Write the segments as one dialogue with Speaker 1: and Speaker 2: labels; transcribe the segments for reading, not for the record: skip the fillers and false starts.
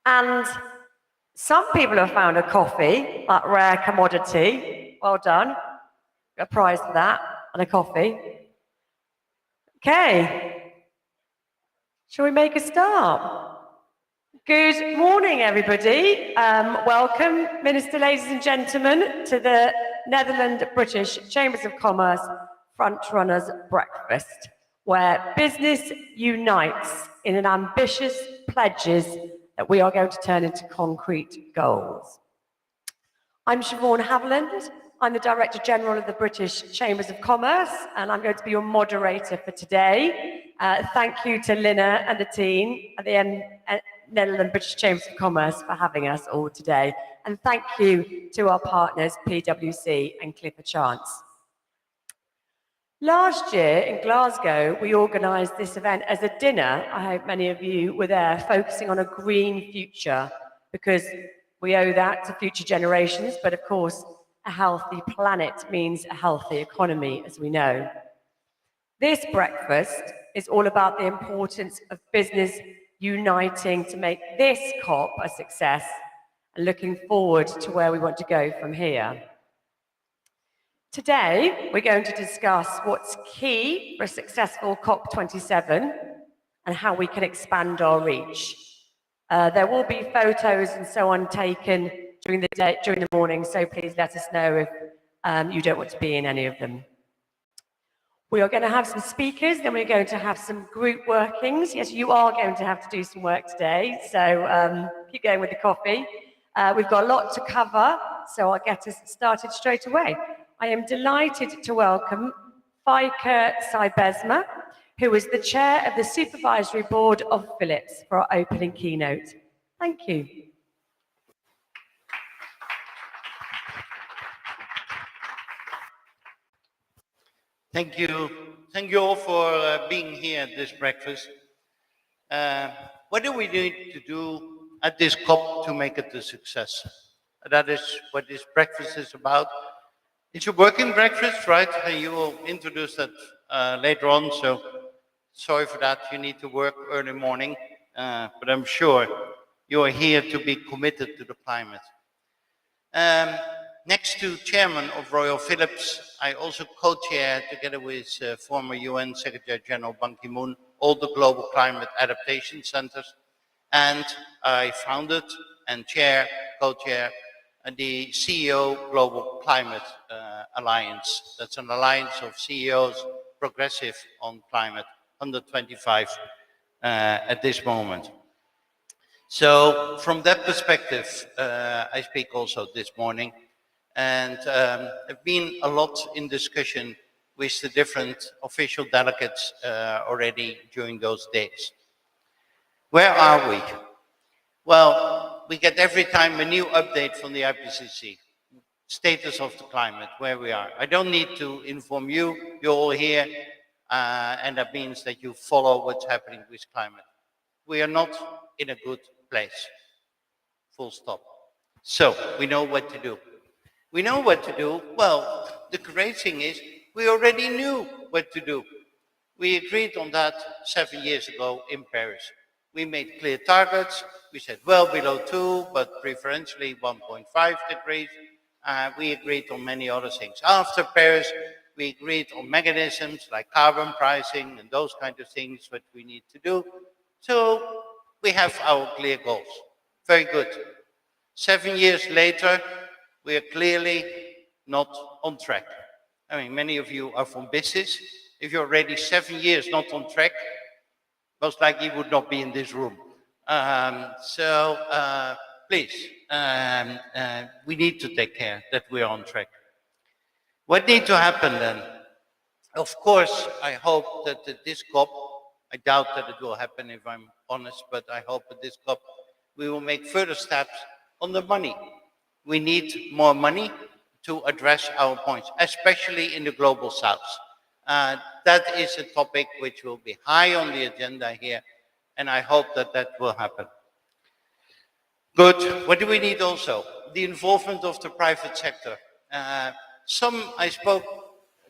Speaker 1: And some people have found a coffee, that rare commodity. Well done. Got a prize for that, and a coffee. Okay. Shall we make a start? Good morning, everybody. Welcome, Minister, ladies and gentlemen, to the Netherlands-British Chambers of Commerce Frontrunners Breakfast, where business unites in an ambitious pledges that we are going to turn into concrete goals. I'm Siobhan Haviland. I'm the Director General of the British Chambers of Commerce, and I'm going to be your moderator for today. Thank you to Lina and the team at the Netherlands British Chambers of Commerce for having us all today. And thank you to our partners, PwC and Clifford Chance. Last year in Glasgow, we organised this event as a dinner. I hope many of you were there, focusing on a green future, because we owe that to future generations, but of course, a healthy planet means a healthy economy, as we know. This breakfast is all about the importance of business uniting to make this COP a success and looking forward to where we want to go from here. Today, we're going to discuss what's key for a successful COP27 and how we can expand our reach. There will be photos and so on taken during the day, during the morning, so please let us know if you don't want to be in any of them. We are going to have some speakers, then we're going to have some group workings. Yes, you are going to have to do some work today, so keep going with the coffee. We've got a lot to cover, so I'll get us started straight away. I am delighted to welcome Feike Sijbesma, who is the chair of the Supervisory Board of Philips, for our opening keynote. Thank you.
Speaker 2: Thank you. Thank you all for being here at this breakfast. What do we need to do at this COP to make it a success? That is what this breakfast is about. It's a working breakfast, right? And you will introduce that later on, so sorry for that. You need to work early morning, but I'm sure you are here to be committed to the climate. Next to chairman of Royal Philips, I also co-chair, together with former UN Secretary General Ban Ki-moon, all the global climate adaptation centers. And I founded and co-chair the CEO Global Climate Alliance. That's an alliance of CEOs progressive on climate, 125 at this moment. So from that perspective, I speak also this morning. And I've been a lot in discussion with the different official delegates already during those days. Where are we? Well, we get every time a new update from the IPCC, status of the climate, where we are. I don't need to inform you, you're all here, and that means that you follow what's happening with climate. We are not in a good place, full stop. So we know what to do. We know what to do. Well, the great thing is we already knew what to do. We agreed on that 7 years ago in Paris. We made clear targets. We said well below 2, but preferentially 1.5 degrees. We agreed on many other things. After Paris, we agreed on mechanisms like carbon pricing and those kind of things that we need to do. So we have our clear goals. Very good. 7 years later, we are clearly not on track. I mean, many of you are from business. If you're already 7 years not on track, most likely you would not be in this room. Please, we need to take care that we are on track. What needs to happen then? Of course, I hope that at this COP, I doubt that it will happen if I'm honest, but I hope at this COP we will make further steps on the money. We need more money to address our points, especially in the global south. That is a topic which will be high on the agenda here, and I hope that that will happen. Good. What do we need also? The involvement of the private sector. I spoke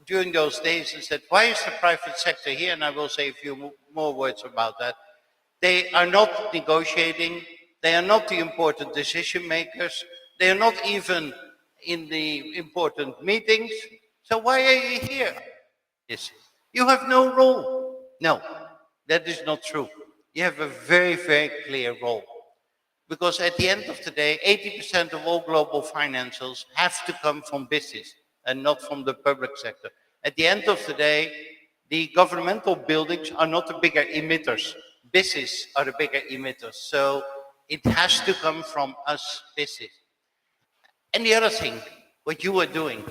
Speaker 2: during those days and said, why is the private sector here? And I will say a few more words about that. They are not negotiating They are not the important decision makers. They are not even in the important meetings. So why are you here? Yes. You have no role. No, that is not true. You have a very, very clear role. Because at the end of the day, 80% of all global financials have to come from business and not from the public sector. At the end of the day, the governmental buildings are not the bigger emitters. Business are the bigger emitters. So it has to come from us, business. And the other thing, what you are doing,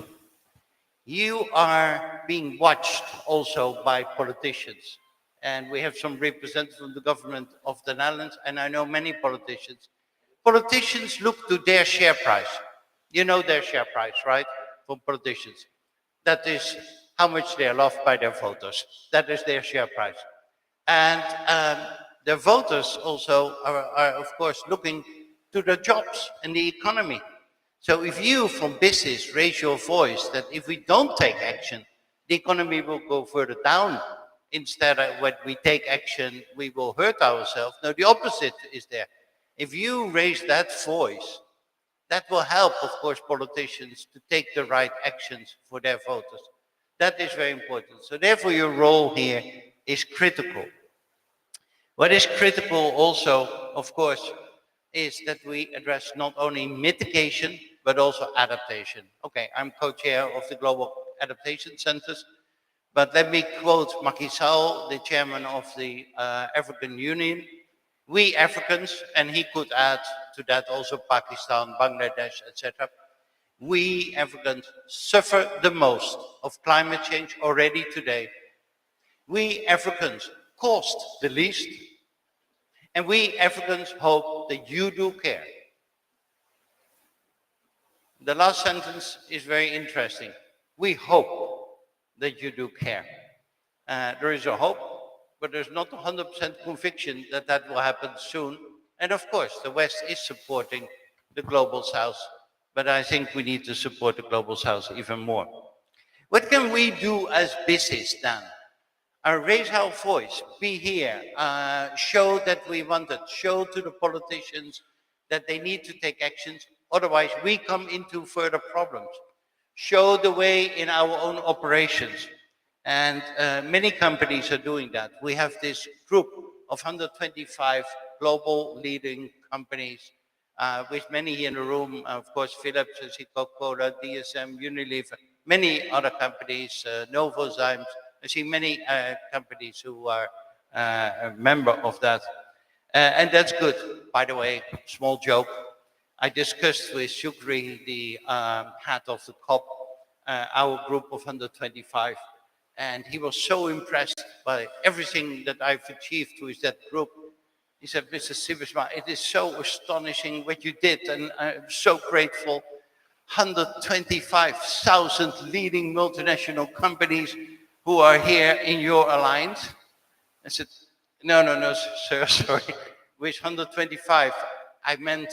Speaker 2: you are being watched also by politicians. And we have some representatives from the government of the Netherlands, and I know many politicians. Politicians look to their share price. You know their share price, right? For politicians. That is how much they are loved by their voters. That is their share price. And the voters also are, of course, looking to the jobs and the economy. So if you from business raise your voice that if we don't take action, the economy will go further down. Instead of when we take action, we will hurt ourselves. No, the opposite is there. If you raise that voice, that will help, of course, politicians to take the right actions for their voters. That is very important. So therefore, your role here is critical. What is critical also, of course, is that we address not only mitigation, but also adaptation. Okay, I'm co-chair of the Global Adaptation Centers, but let me quote Macky Sall, the chairman of the African Union. We Africans, and he could add to that also Pakistan, Bangladesh, etc. We Africans suffer the most of climate change already today. We Africans cost the least, and we Africans hope that you do care. The last sentence is very interesting. We hope that you do care. There is a hope, but there's not 100% conviction that that will happen soon. And of course, the West is supporting the Global South, but I think we need to support the Global South even more. What can we do as business then? Raise our voice, be here, show that we want it, show to the politicians that they need to take actions, otherwise we come into further problems. Show the way in our own operations. And many companies are doing that. We have this group of 125 global leading companies, with many here in the room, of course, Philips, Coca-Cola, DSM, Unilever, many other companies, Novozymes. I see many companies who are a member of that. And that's good. By the way, small joke. I discussed with Shukri, the head of the COP, our group of 125, and he was so impressed by everything that I've achieved with that group. He said, Mr. Siebesma, it is so astonishing what you did, and I'm so grateful. 125,000 leading multinational companies who are here in your alliance. I said, no, sir, sorry. With 125, I meant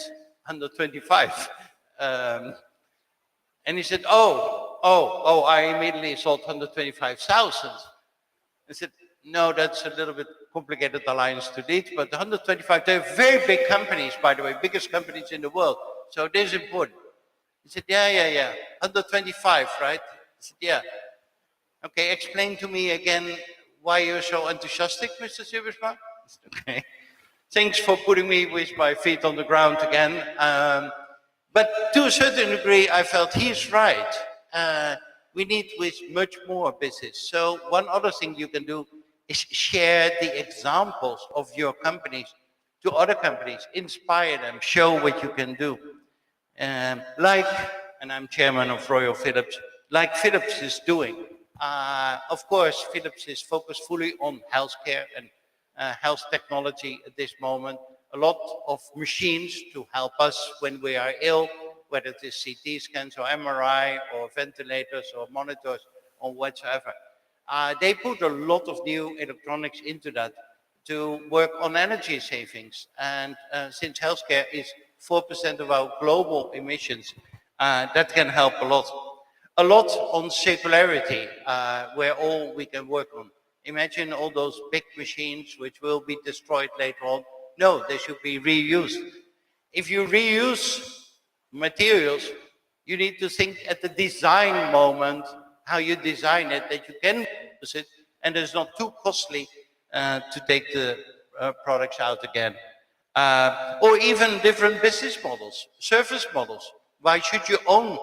Speaker 2: 125. And he said, oh, I immediately thought 125,000. I said, no, that's a little bit complicated alliance to lead, but 125, they're very big companies, by the way, biggest companies in the world. So this is important. He said, yeah. 125, right? I said, yeah. Okay, explain to me again why you're so enthusiastic, Mr. Siebesma. Okay. Thanks for putting me with my feet on the ground again. But to a certain degree, I felt he's right. We need with much more business. So one other thing you can do is share the examples of your companies to other companies, inspire them, show what you can do. And I'm chairman of Royal Philips, like Philips is doing. Of course, Philips is focused fully on healthcare and health technology at this moment. A lot of machines to help us when we are ill, whether it is CT scans or MRI or ventilators or monitors or whatsoever. They put a lot of new electronics into that to work on energy savings. And since healthcare is 4% of our global emissions, that can help a lot. A lot on circularity, where all we can work on. Imagine all those big machines which will be destroyed later on. No, they should be reused. If you reuse materials, you need to think at the design moment, how you design it, that you can use it, and it's not too costly to take the products out again. Or even different business models, service models. Why should you own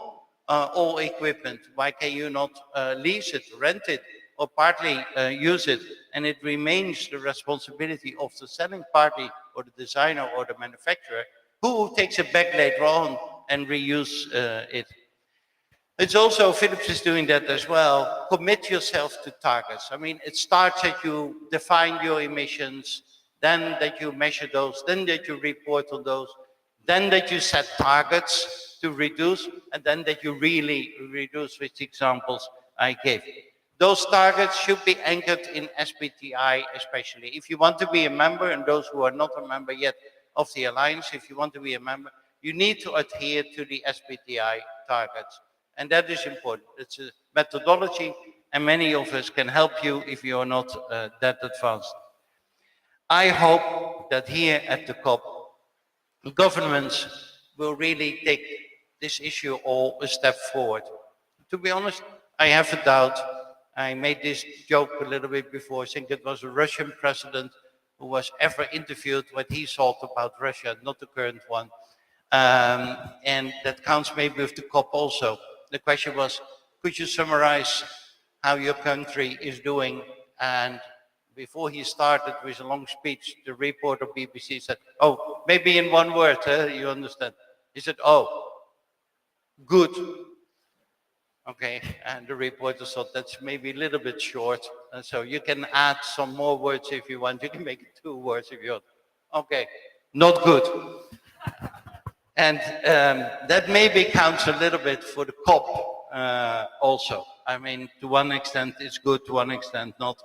Speaker 2: all equipment? Why can you not lease it, rent it, or partly use it, and it remains the responsibility of the selling party or the designer or the manufacturer who takes it back later on and reuse it. It's also, Philips is doing that as well. Commit yourself to targets. I mean, it starts that you define your emissions, then that you measure those, then that you report on those, then that you set targets to reduce, and then that you really reduce, with examples I gave. Those targets should be anchored in SBTi especially. If you want to be a member, and those who are not a member yet of the Alliance, if you want to be a member, you need to adhere to the SBTi targets. And that is important. It's a methodology, and many of us can help you if you are not that advanced. I hope that here at the COP, governments will really take this issue all a step forward. To be honest, I have a doubt. I made this joke a little bit before. I think it was a Russian president who was ever interviewed what he thought about Russia, not the current one. And that counts maybe with the COP also. The question was, could you summarize how your country is doing? And before he started with a long speech, the reporter BBC said, oh, maybe in one word, you understand. He said, oh, good. Okay, and the reporter thought that's maybe a little bit short. And so you can add some more words if you want. You can make it 2 words if you want. Okay, not good. And that maybe counts a little bit for the COP also. I mean, to one extent it's good, to one extent not.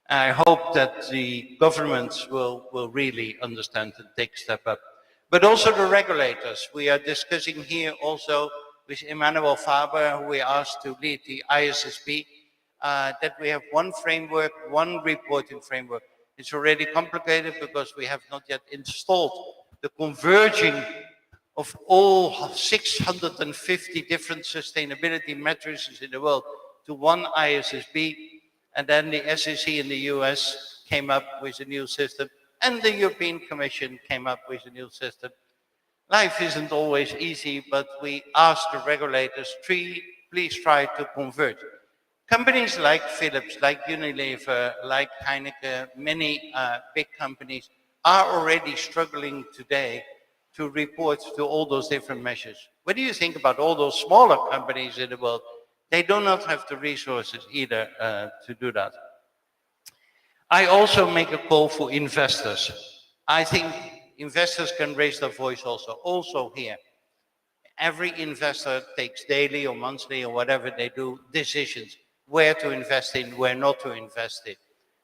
Speaker 2: I hope that the governments will really understand and take a step up. But also the regulators. We are discussing here also with Emmanuel Faber, who we asked to lead the ISSB, that we have one framework, one reporting framework. It's already complicated because we have not yet installed the converging of all 650 different sustainability metrics in the world to one ISSB. And then the SEC in the US came up with a new system, and the European Commission came up with a new system. Life isn't always easy, but we ask the regulators, please try to convert. Companies like Philips, like Unilever, like Heineken, many big companies are already struggling today to report to all those different measures. What do you think about all those smaller companies in the world? They do not have the resources either to do that. I also make a call for investors. I think investors can raise their voice also here. Every investor takes daily or monthly or whatever they do decisions, where to invest in, where not to invest in,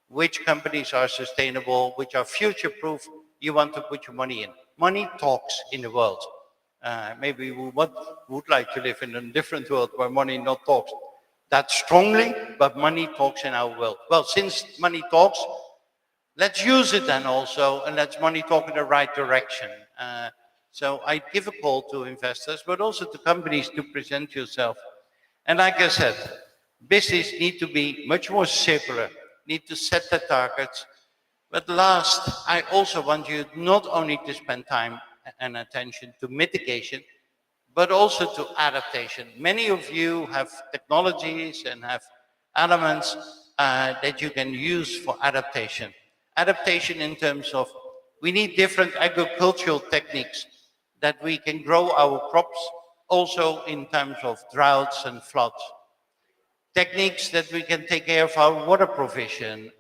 Speaker 2: which companies are sustainable, which are future-proof you want to put your money in. Money talks in the world. Maybe we would like to live in a different world where money not talks that strongly, but money talks in our world. Well, since money talks, let's use it then also, and let's money talk in the right direction. So I give a call to investors, but also to companies to present yourself. And like I said, business need to be much more circular, need to set the targets. But last, I also want you not only to spend time and attention to mitigation, but also to adaptation. Many of you have technologies and have elements that you can use for adaptation. Adaptation in terms of, we need different agricultural techniques that we can grow our crops, also in terms of droughts and floods. Techniques that we can take care of our water provision,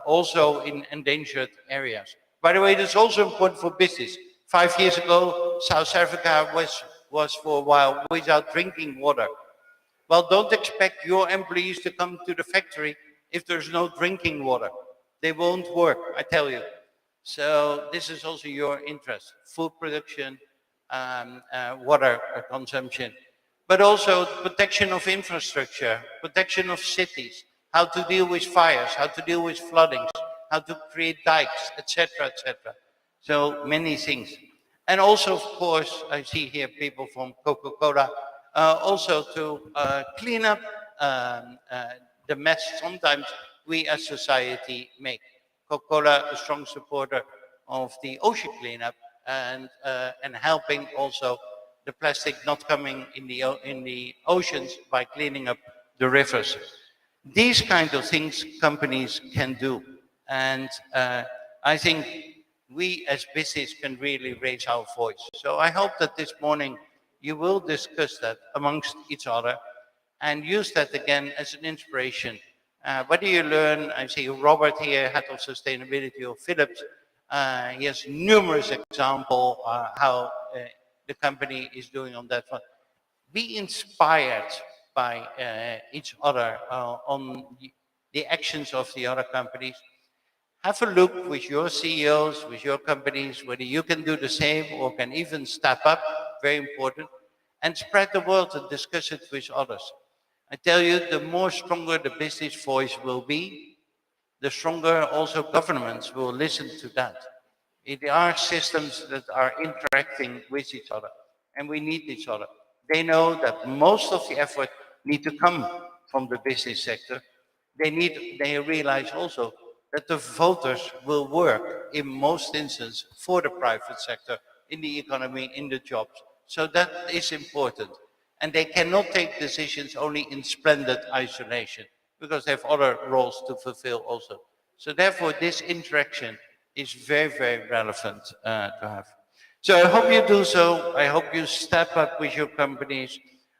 Speaker 2: also in endangered areas. By the way, this is also important for business. 5 years ago, South Africa was for a while without drinking water. Well, don't expect your employees to come to the factory if there's no drinking water. They won't work, I tell you. So this is also your interest, food production, water consumption, but also protection of infrastructure, protection of cities, how to deal with fires, how to deal with floodings, how to create dikes, etc., etc. So many things. And also, of course, I see here people from Coca-Cola, also to clean up the mess sometimes we as society make. Coca-Cola, a strong supporter of the ocean cleanup and helping also the plastic not coming in the oceans by cleaning up the rivers. These kind of things companies can do. And I think we as business can really raise our voice. So I hope that this morning you will discuss that amongst each other and use that again as an inspiration. What do you learn? I see Robert here, Head of Sustainability of Philips. He has numerous examples how the company is doing on that one. Be inspired by each other on the actions of the other companies. Have a look with your CEOs, with your companies, whether you can do the same or can even step up, very important, and spread the word and discuss it with others. I tell you, the more stronger the business voice will be, the stronger also governments will listen to that. There are systems that are interacting with each other, and we need each other. They know that most of the effort need to come from the business sector. They realize also that the voters will work in most instances for the private sector, in the economy, in the jobs. So that is important. And they cannot take decisions only in splendid isolation, because they have other roles to fulfill also. So therefore, this interaction is very, very relevant to have. So I hope you do so. I hope you step up with your companies.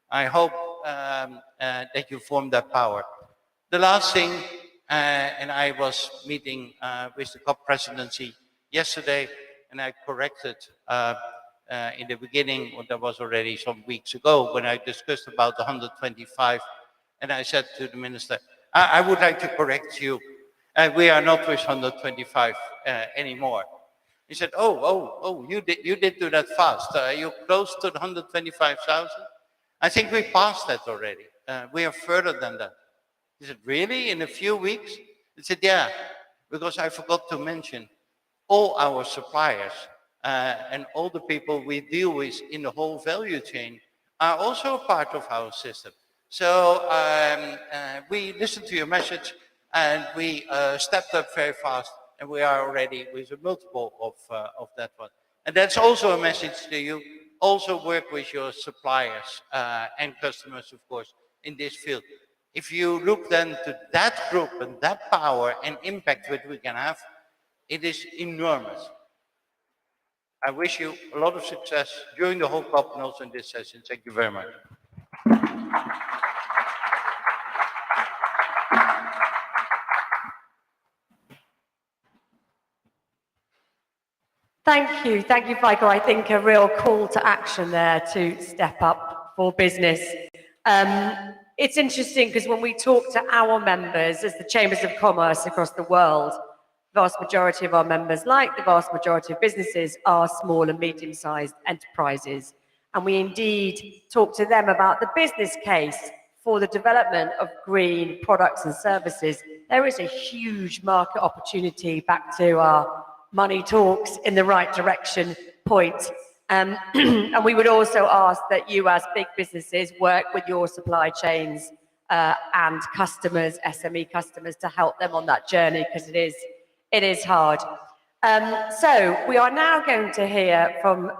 Speaker 2: I hope that you form that power. The last thing, and I was meeting with the COP presidency yesterday, and I corrected in the beginning, what that was already some weeks ago, when I discussed about the 125, and I said to the minister, I would like to correct you. We are not with 125 anymore. He said, oh, you did do that fast. Are you close to the 125,000? I think we passed that already. We are further than that. He said, really? In a few weeks? I said, yeah, because I forgot to mention all our suppliers and all the people we deal with in the whole value chain are also a part of our system. So we listened to your message and we stepped up very fast, and we are already with a multiple of that one. And that's also a message to you. Also work with your suppliers and customers, of course, in this field. If you look then to that group and that power and impact that we can have, it is enormous. I wish you a lot of success during the whole COP and also in this session. Thank you very much.
Speaker 1: Thank you, Michael. I think a real call to action there to step up for business. It's interesting because when we talk to our members as the Chambers of Commerce across the world, the vast majority of our members, like the vast majority of businesses, are small and medium-sized enterprises. And we indeed talk to them about the business case for the development of green products and services. There is a huge market opportunity, back to our money talks in the right direction point. And we would also ask that you as big businesses work with your supply chains and customers, SME customers, to help them on that journey, because it is hard. So we are now going to hear from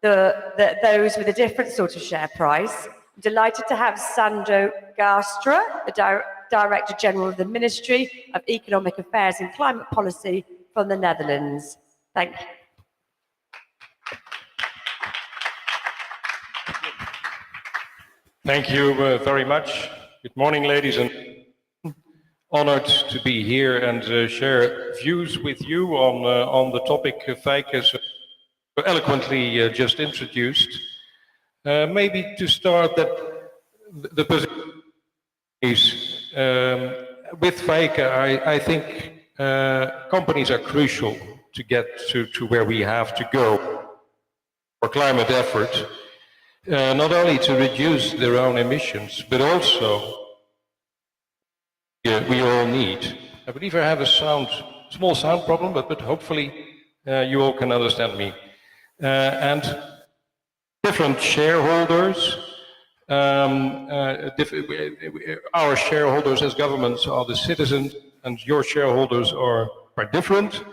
Speaker 1: those with a different sort of share price. I'm delighted to have Sandro Gastra, the Director General of the Ministry of Economic Affairs and Climate Policy from the Netherlands. Thank you.
Speaker 3: Thank you very much. Good morning, ladies and honored to be here and share views with you on the topic Feike so eloquently just introduced. Maybe to start, that the position is with Feike, I think companies are crucial to get to where we have to go for climate effort. Not only to reduce their own emissions, but also we all need. I believe I have a small sound problem, but hopefully you all can understand me. and different shareholders. Our shareholders as governments are the citizens, and your shareholders are quite different,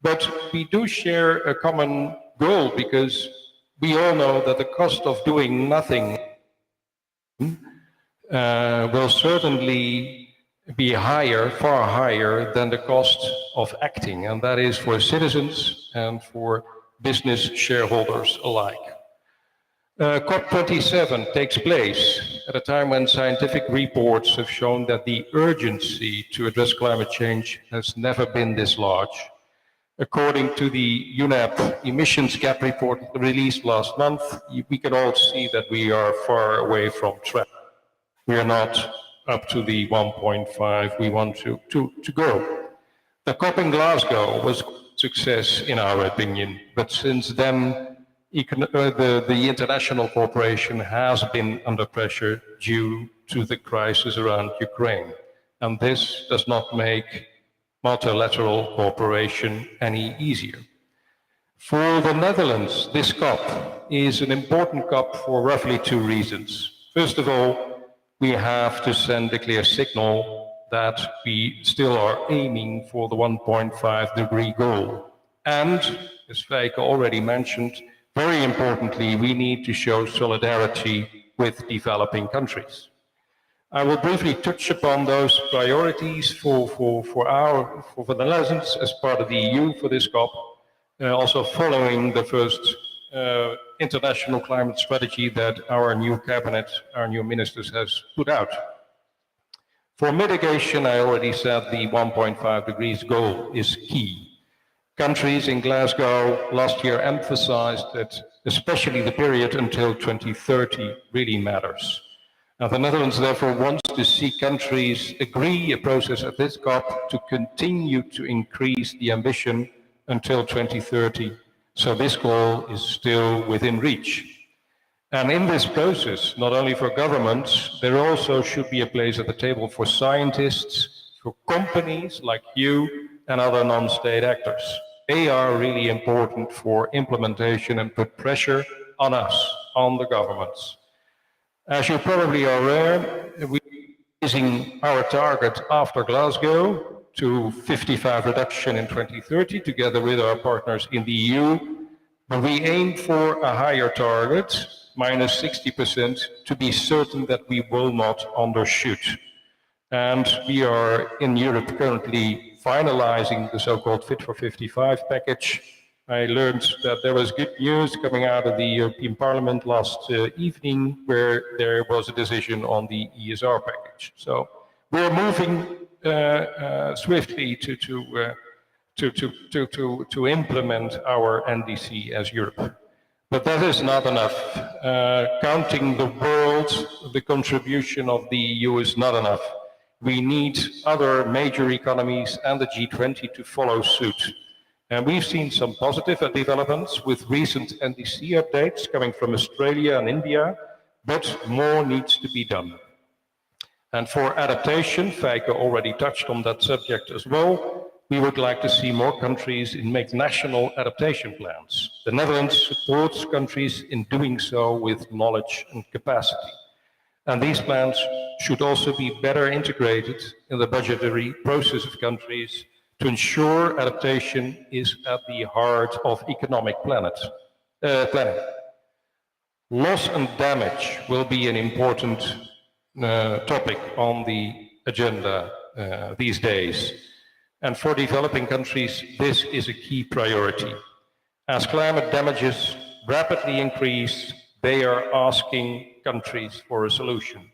Speaker 3: but we do share a common goal, because we all know that the cost of doing nothing will certainly be higher, far higher than the cost of acting, and that is for citizens and for business shareholders alike. COP27 takes place at a time when scientific reports have shown that the urgency to address climate change has never been this large. According to the UNEP emissions gap report released last month, we can all see that we are far away from track. We are not up to the 1.5 we want to go. The COP in Glasgow was a success in our opinion, but since then the international cooperation has been under pressure due to the crisis around Ukraine, and this does not make multilateral cooperation any easier. For the Netherlands, this COP is an important COP for roughly two reasons. First of all, we have to send a clear signal that we still are aiming for the 1.5-degree goal. And, as Feike already mentioned, very importantly, we need to show solidarity with developing countries. I will briefly touch upon those priorities for the Netherlands as part of the EU for this COP, also following the first international climate strategy that our new cabinet, our new ministers has put out. For mitigation, I already said the 1.5 degrees goal is key. Countries in Glasgow last year emphasized that especially the period until 2030 really matters. Now, the Netherlands therefore wants to see countries agree a process at this COP to continue to increase the ambition until 2030. So this goal is still within reach. And in this process, not only for governments, there also should be a place at the table for scientists, for companies like you and other non-state actors. They are really important for implementation and put pressure on us, on the governments. As you probably are aware, we are raising our target after Glasgow to 55 reduction in 2030, together with our partners in the EU. But we aim for a higher target, minus 60%, to be certain that we will not undershoot. And we are in Europe currently finalizing the so-called Fit for 55 package. I learned that there was good news coming out of the European Parliament last evening, where there was a decision on the ESR package. So we're moving swiftly to implement our NDC as Europe. But that is not enough. Counting the world, the contribution of the EU is not enough. We need other major economies and the G20 to follow suit. And we've seen some positive developments with recent NDC updates coming from Australia and India, but more needs to be done. And for adaptation, Feike already touched on that subject as well. We would like to see more countries make national adaptation plans. The Netherlands supports countries in doing so with knowledge and capacity. And these plans should also be better integrated in the budgetary process of countries to ensure adaptation is at the heart of economic planning. Loss and damage will be an important topic on the agenda these days. And for developing countries, this is a key priority. As climate damages rapidly increase, they are asking countries for a solution.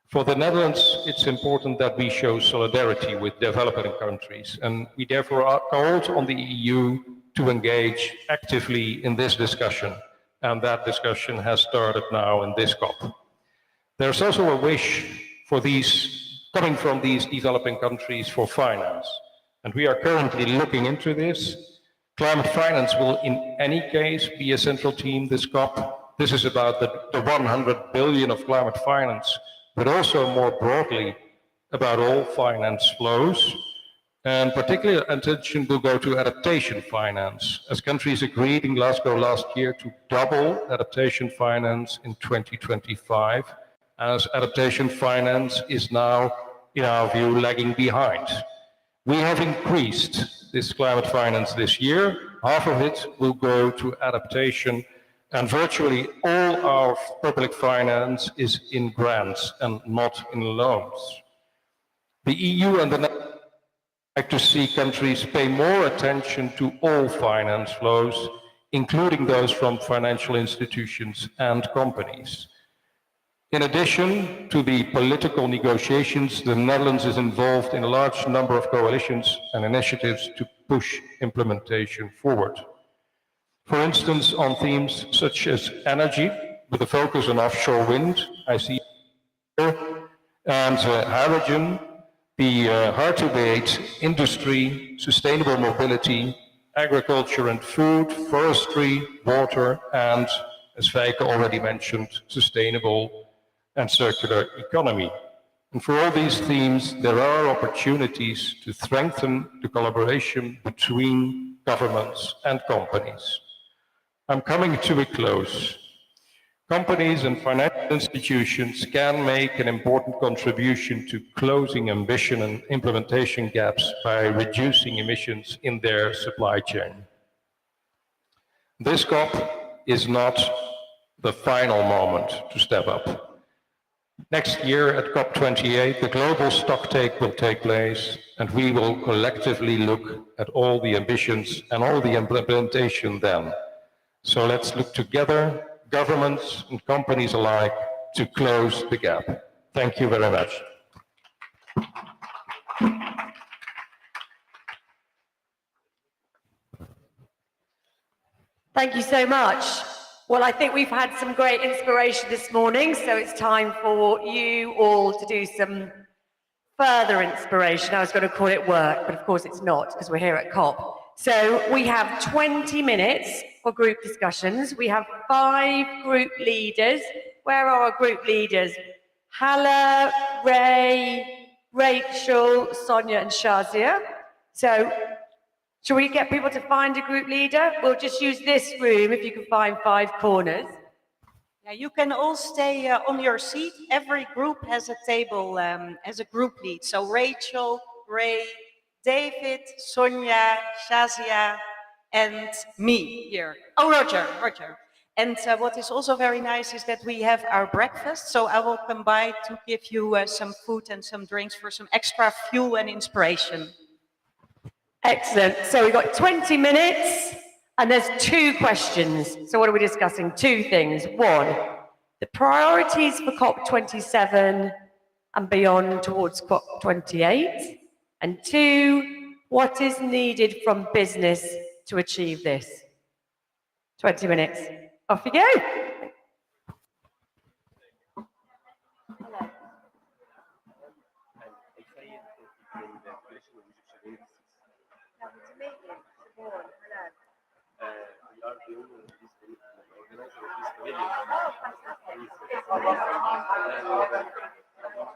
Speaker 3: For the Netherlands, it's important that we show solidarity with developing countries, and we therefore are called on the EU to engage actively in this discussion, and that discussion has started now in this COP. There's also a wish for coming from these developing countries for finance, and we are currently looking into this. Climate finance will in any case be a central theme this COP. This is about the 100 billion of climate finance, but also more broadly about all finance flows. And particular attention will go to adaptation finance, as countries agreed in Glasgow last year to double adaptation finance in 2025, as adaptation finance is now, in our view, lagging behind. We have increased this climate finance this year. Half of it will go to adaptation, and virtually all our public finance is in grants and not in loans. The EU and the Netherlands like to see countries pay more attention to all finance flows, including those from financial institutions and companies. In addition to the political negotiations, the Netherlands is involved in a large number of coalitions and initiatives to push implementation forward. For instance, on themes such as energy, with a focus on offshore wind, I see, and hydrogen, the hard-to-abate industry, sustainable mobility, agriculture and food, forestry, water, and, as Feike already mentioned, sustainable and circular economy. And for all these themes, there are opportunities to strengthen the collaboration between governments and companies. I'm coming to a close. Companies and financial institutions can make an important contribution to closing ambition and implementation gaps by reducing emissions in their supply chain. This COP is not the final moment to step up. Next year at COP28, the global stocktake will take place, and we will collectively look at all the ambitions and all the implementation then. So let's look together, governments and companies alike, to close the gap. Thank you very much.
Speaker 1: Thank you so much. Well, I think we've had some great inspiration this morning, so it's time for you all to do some further inspiration. I was going to call it work, but of course it's not, because we're here at COP. So we have 20 minutes for group discussions. We have 5 group leaders. Where are our group leaders? Hala, Ray, Rachel, Sonia, and Shazia. So shall we get people to find a group leader? We'll just use this room if you can find 5 corners.
Speaker 4: Yeah, you can all stay on your seat. Every group has a table as a group lead. So Rachel, Ray, David, Sonia, Shazia, and me here. Oh, Roger. And what is also very nice is that we have our breakfast. So I will come by to give you some food and some drinks for some extra fuel and inspiration.
Speaker 1: Excellent. So we've got 20 minutes and there's 2 questions. So what are we discussing? 2 things. 1, the priorities for COP27 and beyond towards COP28. And 2, what is needed from business to achieve this? 20 minutes. Off you go.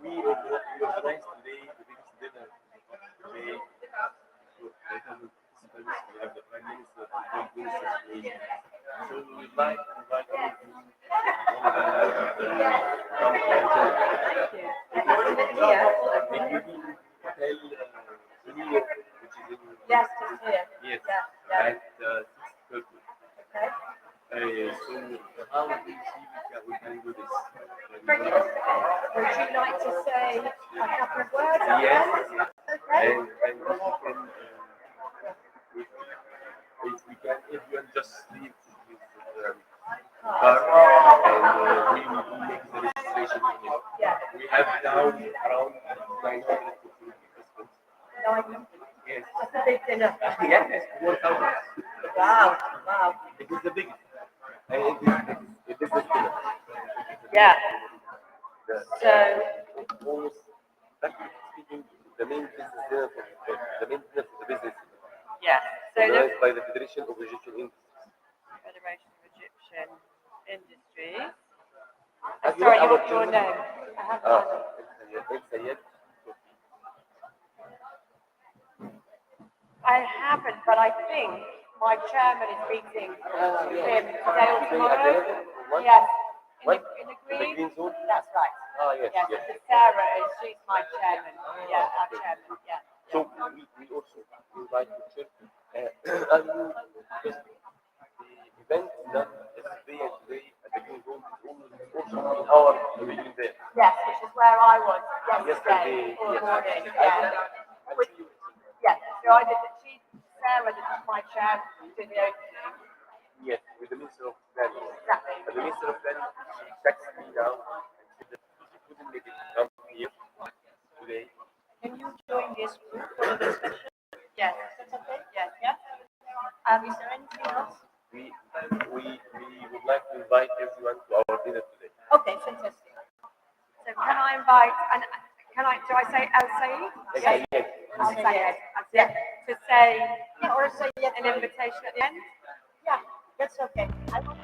Speaker 5: We organized today the biggest dinner today. We have the Prime Minister and the Minister. So we would like to invite all of you come to our dinner. Including Hotel Sunil, which is in
Speaker 1: Yes, just here.
Speaker 5: yes,
Speaker 1: Yeah.
Speaker 5: at 6:30.
Speaker 1: Okay.
Speaker 5: So how do you see we can do this?
Speaker 1: Brilliant. Would you like to say a couple of words?
Speaker 5: Yes.
Speaker 1: Okay.
Speaker 5: And if we can, everyone just leave with car and we will make the registration.
Speaker 1: Yeah.
Speaker 5: We have now around 900 participants.
Speaker 1: 900.
Speaker 5: Yes.
Speaker 1: That's a big dinner.
Speaker 5: Yes, 1,000.
Speaker 1: Wow.
Speaker 5: It is the biggest. It is the biggest.
Speaker 1: Yeah. So,
Speaker 5: Almost, practically speaking, the main business there for the main business of the business
Speaker 1: yeah. So the
Speaker 5: organized by the Federation of Egyptian Industries.
Speaker 1: Federation of Egyptian Industries.
Speaker 5: Have you
Speaker 1: Sorry,
Speaker 5: our
Speaker 1: your
Speaker 5: chairman?
Speaker 1: name. I have
Speaker 5: El Sayed.
Speaker 1: I haven't, but I think my chairman is meeting him today or tomorrow. Yes, in the green.
Speaker 5: green zone?
Speaker 1: That's right.
Speaker 5: Ah, yes,
Speaker 1: Yes,
Speaker 5: yes.
Speaker 1: it's Sarah, and she's my chairman. Yeah, our chairman. Yeah.
Speaker 5: So we also invite the church. And because the event done yesterday and today at the green zone is also in our building there.
Speaker 1: Yes, which is where I was
Speaker 5: Yesterday,
Speaker 1: yesterday all
Speaker 5: yes.
Speaker 1: morning. Yeah. Yes, so I did the chief, Sarah, my chair, did the opening.
Speaker 5: Yes, with the Minister of Planning.
Speaker 1: Exactly.
Speaker 5: And the Minister of Planning, she texted me now and said that she couldn't make it come here today.
Speaker 1: Can you join this group for the discussion? Yes. That's okay? Yes, yeah. Is there anything else?
Speaker 5: We would like to invite everyone to our dinner today.
Speaker 1: Okay, fantastic. So can I invite, and do I say El Sayed?
Speaker 5: Yes.
Speaker 1: Al Sayed. Yeah. To say, yeah, or say an invitation at the end? Yeah, that's okay. I will.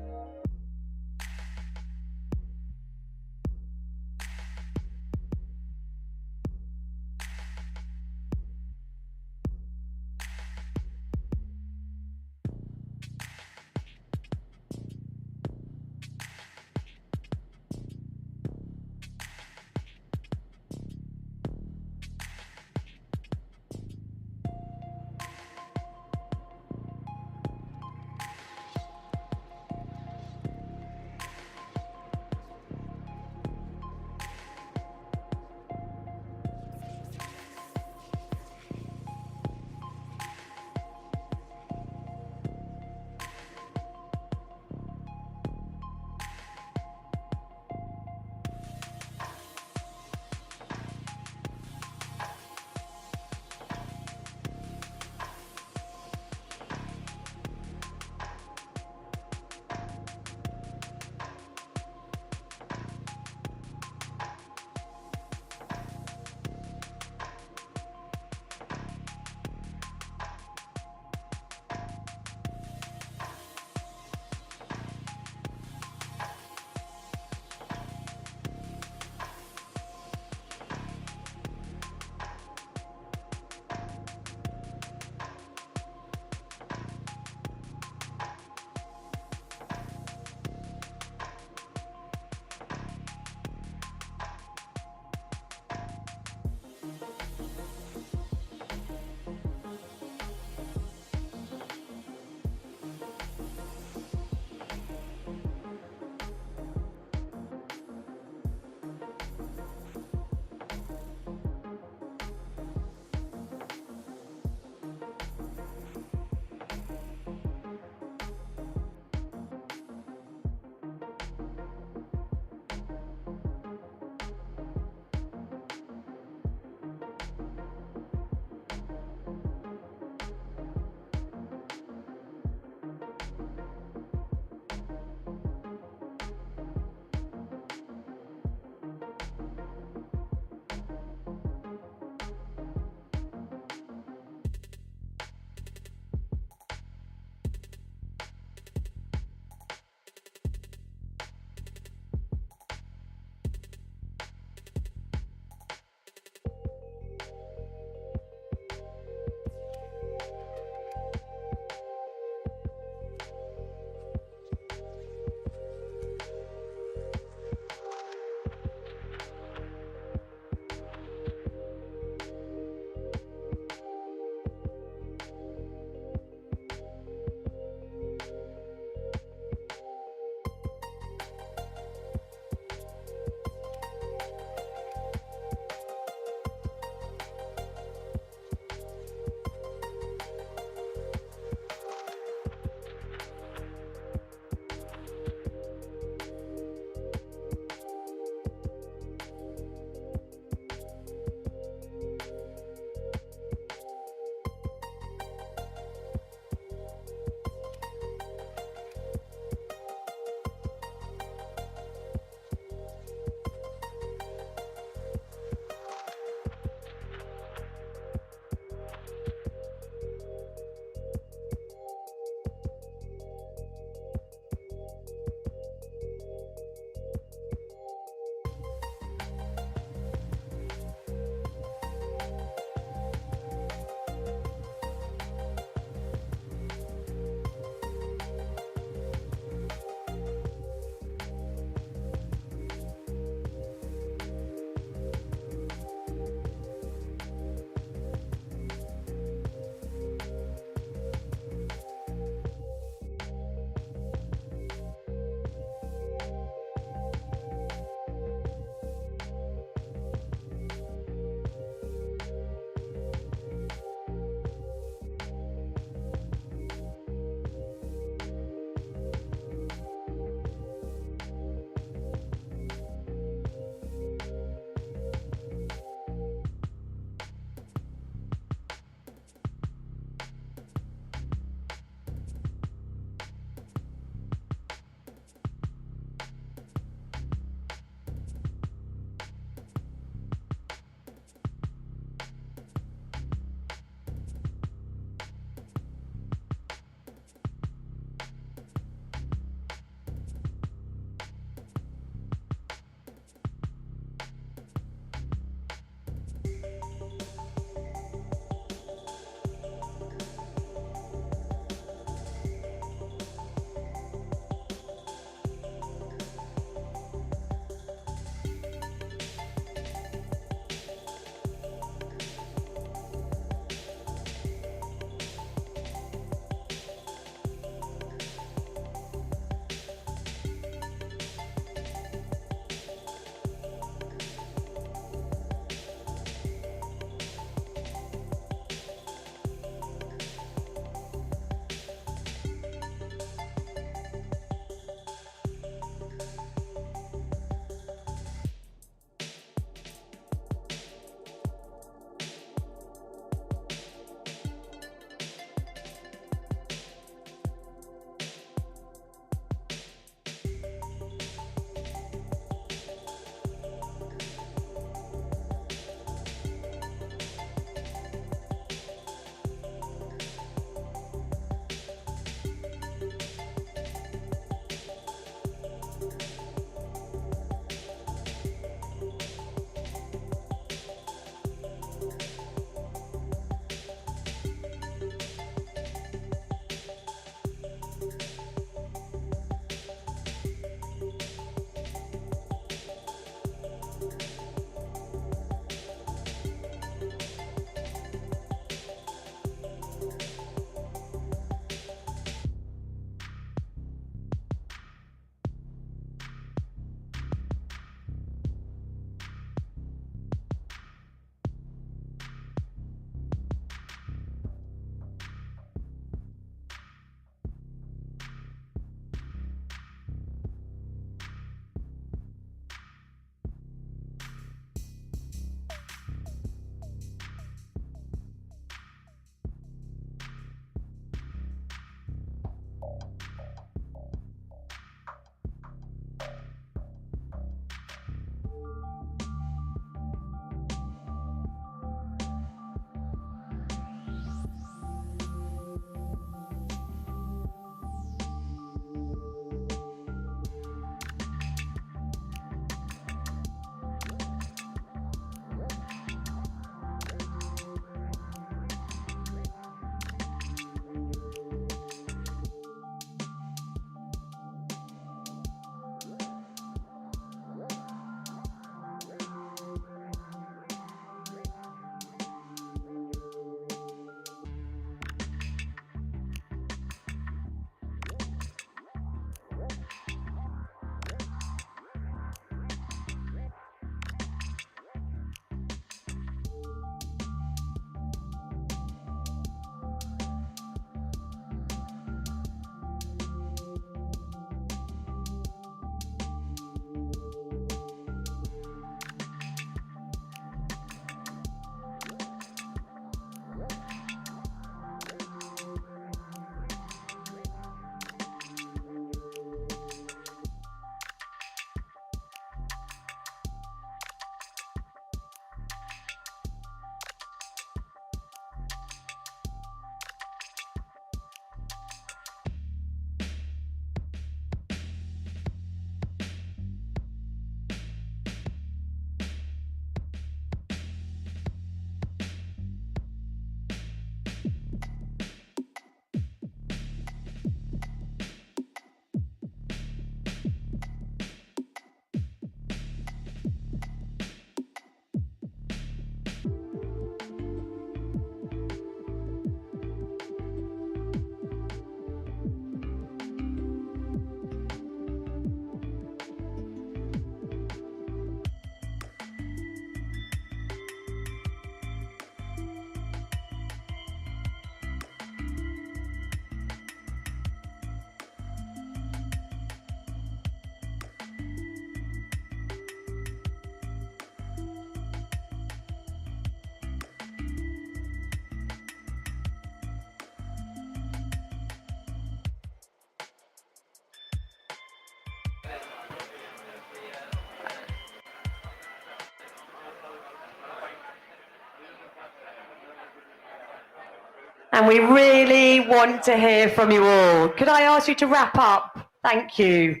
Speaker 1: And we really want to hear from you all. Could I ask you to wrap up? Thank you.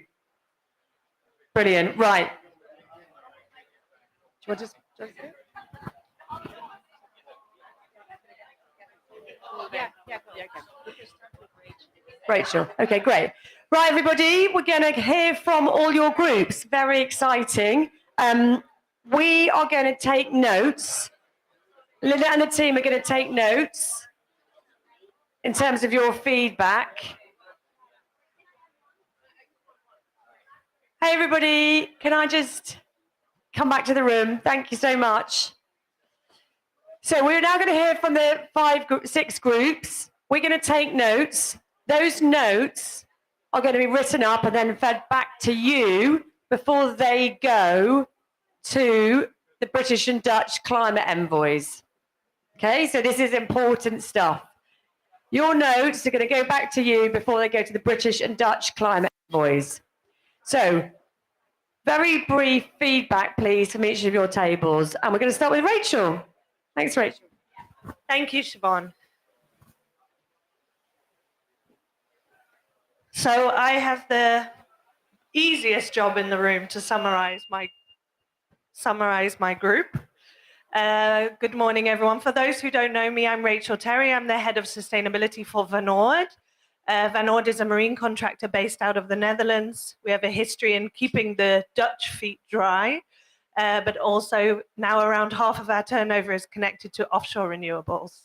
Speaker 1: Brilliant. Right. Do you want to just Rachel. Okay, great. Right, everybody, we're going to hear from all your groups. Very exciting. We are going to take notes. Linda and the team are going to take notes in terms of your feedback. Hey, everybody, can I just come back to the room? Thank you so much. So we're now going to hear from the 6 groups. We're going to take notes. Those notes are going to be written up and then fed back to you before they go to the British and Dutch climate envoys. Okay, so this is important stuff. Your notes are going to go back to you before they go to the British and Dutch climate envoys. So, very brief feedback, please, from each of your tables. And we're going to start with Rachel. Thanks, Rachel.
Speaker 6: Thank you, Siobhan. So I have the easiest job in the room to summarize my group. Good morning, everyone. For those who don't know me, I'm Rachel Terry. I'm the head of sustainability for Van Oord. Van Oord is a marine contractor based out of the Netherlands. We have a history in keeping the Dutch feet dry, but also now around half of our turnover is connected to offshore renewables.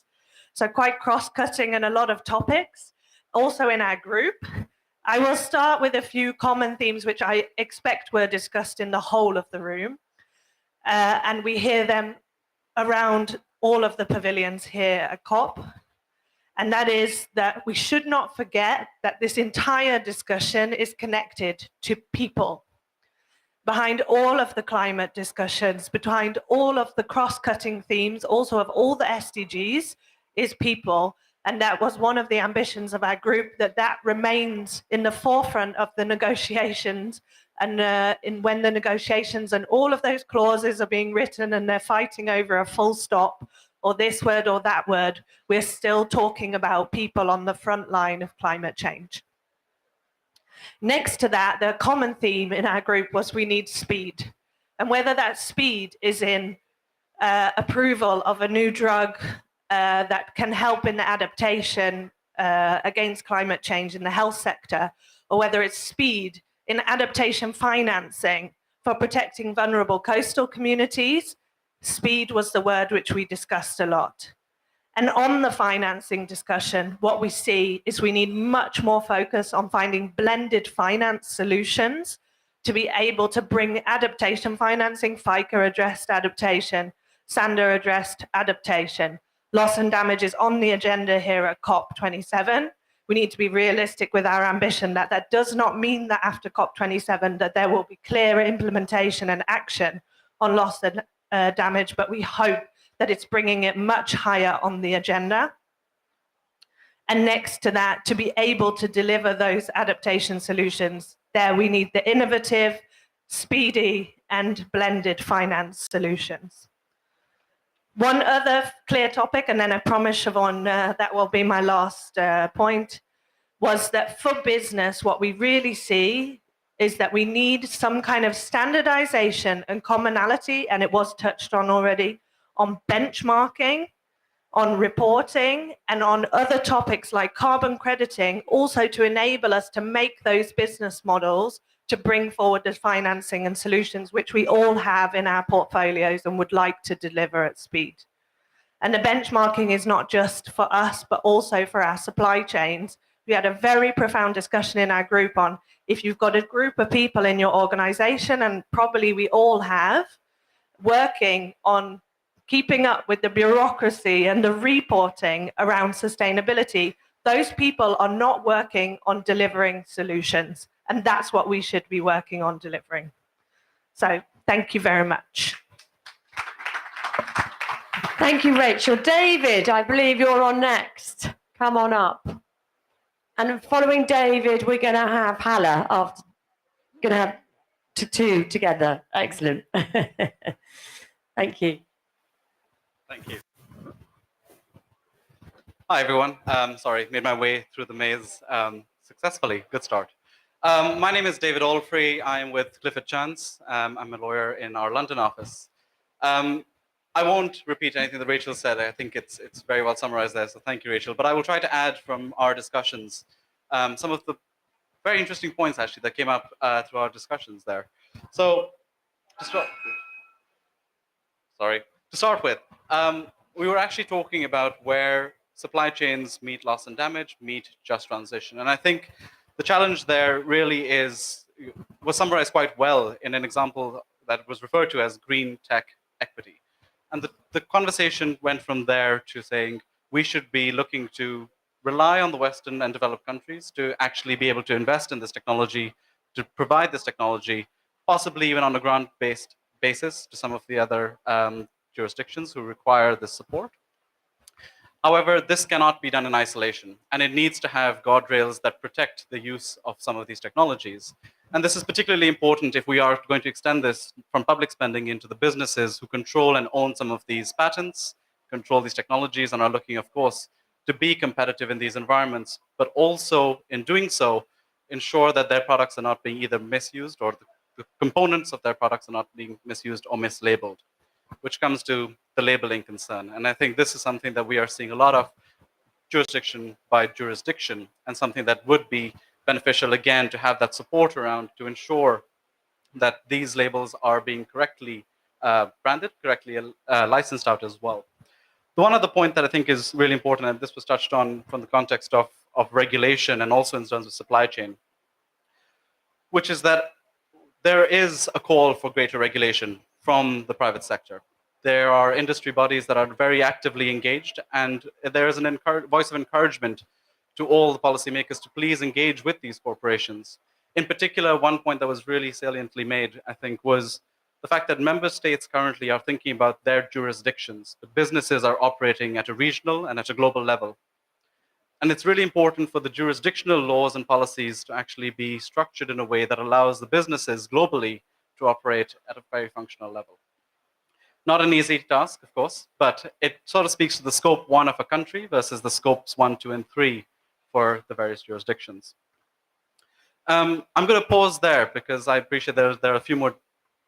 Speaker 6: So quite cross-cutting and a lot of topics. Also in our group, I will start with a few common themes which I expect were discussed in the whole of the room. And we hear them around all of the pavilions here at COP. And that is that we should not forget that this entire discussion is connected to people. Behind all of the climate discussions, behind all of the cross-cutting themes, also of all the SDGs, is people. And that was one of the ambitions of our group, that remains in the forefront of the negotiations. And when the negotiations and all of those clauses are being written and they're fighting over a full stop or this word or that word, we're still talking about people on the front line of climate change. Next to that, the common theme in our group was we need speed. And whether that speed is in approval of a new drug that can help in the adaptation against climate change in the health sector, or whether it's speed in adaptation financing for protecting vulnerable coastal communities, speed was the word which we discussed a lot. And on the financing discussion, what we see is we need much more focus on finding blended finance solutions to be able to bring adaptation financing, FICA addressed adaptation, SANDA addressed adaptation. Loss and damage is on the agenda here at COP27. We need to be realistic with our ambition that does not mean that after COP27 that there will be clear implementation and action on loss and damage, but we hope that it's bringing it much higher on the agenda. And next to that, to be able to deliver those adaptation solutions, there we need the innovative, speedy, and blended finance solutions. One other clear topic, and then I promise, Siobhan, that will be my last point, was that for business, what we really see is that we need some kind of standardization and commonality, and it was touched on already, on benchmarking, on reporting, and on other topics like carbon crediting, also to enable us to make those business models to bring forward the financing and solutions which we all have in our portfolios and would like to deliver at speed. And the benchmarking is not just for us, but also for our supply chains. We had a very profound discussion in our group on if you've got a group of people in your organization, and probably we all have, working on keeping up with the bureaucracy and the reporting around sustainability, those people are not working on delivering solutions. And that's what we should be working on delivering. So thank you very much.
Speaker 1: Thank you, Rachel. David, I believe you're on next. Come on up. And following David, we're going to have Hala after. Going to have two together. Excellent. Thank you.
Speaker 7: Thank you. Hi, everyone. Sorry, made my way through the maze successfully. Good start. My name is David Allfrey. I'm with Clifford Chance. I'm a lawyer in our London office. I won't repeat anything that Rachel said. I think it's very well summarized there, so thank you, Rachel. But I will try to add from our discussions some of the very interesting points, actually, that came up through our discussions there. So, to start with, we were actually talking about where supply chains meet loss and damage, meet just transition. And I think the challenge there really was summarized quite well in an example that was referred to as green tech equity. And the conversation went from there to saying we should be looking to rely on the Western and developed countries to actually be able to invest in this technology, to provide this technology, possibly even on a grant-based basis to some of the other jurisdictions who require this support. However, this cannot be done in isolation, and it needs to have guardrails that protect the use of some of these technologies. And this is particularly important if we are going to extend this from public spending into the businesses who control and own some of these patents, control these technologies, and are looking, of course, to be competitive in these environments, but also in doing so, ensure that their products are not being either misused or the components of their products are not being misused or mislabeled, which comes to the labeling concern. And I think this is something that we are seeing a lot of jurisdiction by jurisdiction, and something that would be beneficial, again, to have that support around to ensure that these labels are being correctly branded, correctly licensed out as well. The one other point that I think is really important, and this was touched on from the context of regulation and also in terms of supply chain, which is that there is a call for greater regulation from the private sector. There are industry bodies that are very actively engaged, and there is a voice of encouragement to all the policymakers to please engage with these corporations. In particular, one point that was really saliently made, I think, was the fact that member states currently are thinking about their jurisdictions, but businesses are operating at a regional and at a global level. And it's really important for the jurisdictional laws and policies to actually be structured in a way that allows the businesses globally to operate at a very functional level. Not an easy task, of course, but it sort of speaks to the scope 1 of a country versus the scopes 1, 2, and 3 for the various jurisdictions. I'm going to pause there because I appreciate there are a few more